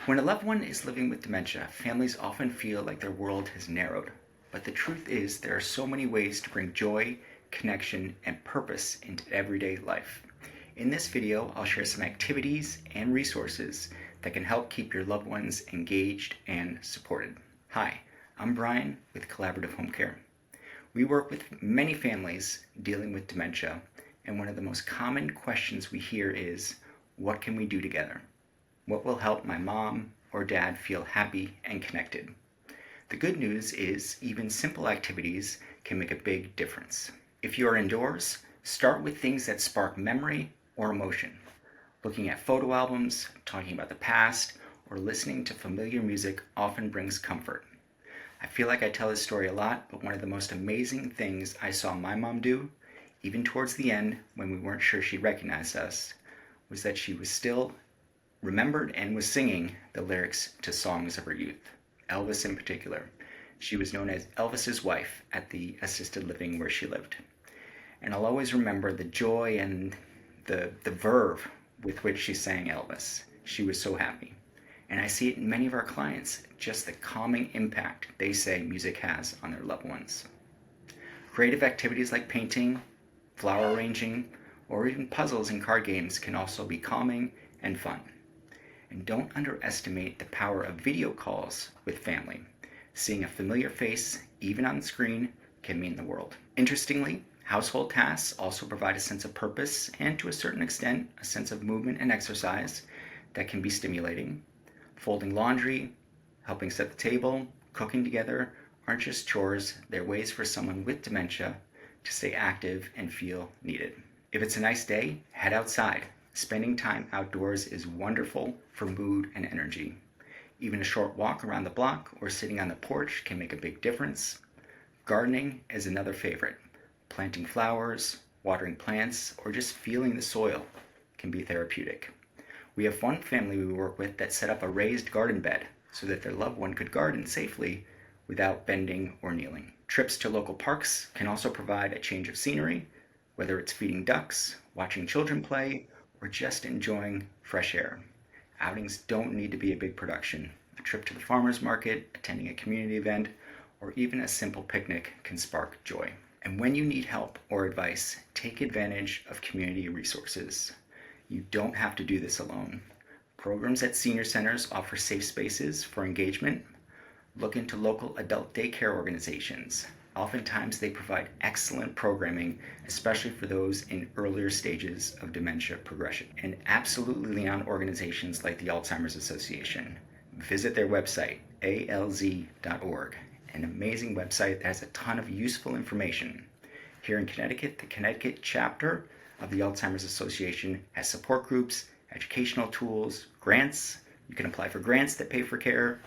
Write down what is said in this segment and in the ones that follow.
When a loved one is living with dementia, families often feel like their world has narrowed. But the truth is, there are so many ways to bring joy, connection, and purpose into everyday life. In this video, I'll share some activities and resources that can help keep your loved ones engaged and supported. Hi, I'm Brian with Collaborative Home Care. We work with many families dealing with dementia, and one of the most common questions we hear is, what can we do together? What will help my mom or dad feel happy and connected? The good news is even simple activities can make a big difference. If you are indoors, start with things that spark memory or emotion. Looking at photo albums, talking about the past, or listening to familiar music often brings comfort. I feel like I tell this story a lot, but one of the most amazing things I saw my mom do, even towards the end when we weren't sure she recognized us, was that she was still remembered and was singing the lyrics to songs of her youth, Elvis in particular. She was known as Elvis's wife at the assisted living where she lived. And I'll always remember the joy and the verve with which she sang Elvis. She was so happy. And I see it in many of our clients, just the calming impact they say music has on their loved ones. Creative activities like painting, flower arranging, or even puzzles and card games can also be calming and fun. And don't underestimate the power of video calls with family. Seeing a familiar face, even on the screen, can mean the world. Interestingly, household tasks also provide a sense of purpose and, to a certain extent, a sense of movement and exercise that can be stimulating. Folding laundry, helping set the table, cooking together aren't just chores, they're ways for someone with dementia to stay active and feel needed. If it's a nice day, head outside. Spending time outdoors is wonderful for mood and energy. Even a short walk around the block or sitting on the porch can make a big difference. Gardening is another favorite. Planting flowers, watering plants, or just feeling the soil can be therapeutic. We have one family we work with that set up a raised garden bed so that their loved one could garden safely without bending or kneeling. Trips to local parks can also provide a change of scenery, whether it's feeding ducks, watching children play, or just enjoying fresh air. Outings don't need to be a big production. A trip to the farmer's market, attending a community event, or even a simple picnic can spark joy. And when you need help or advice, take advantage of community resources. You don't have to do this alone. Programs at senior centers offer safe spaces for engagement. Look into local adult daycare organizations. Oftentimes they provide excellent programming, especially for those in earlier stages of dementia progression. And absolutely lean on organizations like the Alzheimer's Association. Visit their website, alz.org, an amazing website that has a ton of useful information. Here in Connecticut, the Connecticut chapter of the Alzheimer's Association has support groups, educational tools, grants. You can apply for grants that pay for care,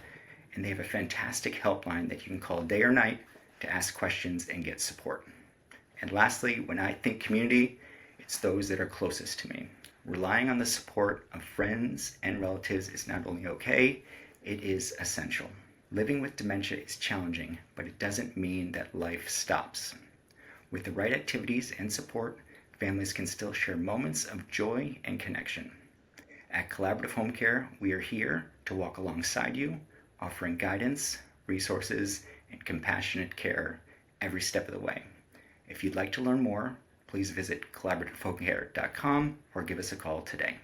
and they have a fantastic helpline that you can call day or night to ask questions and get support. And lastly, when I think community, it's those that are closest to me. Relying on the support of friends and relatives is not only okay, it is essential. Living with dementia is challenging, but it doesn't mean that life stops. With the right activities and support, families can still share moments of joy and connection. At Collaborative Home Care, we are here to walk alongside you, offering guidance, resources, and compassionate care every step of the way. If you'd like to learn more, please visit collaborativehomecare.com or give us a call today.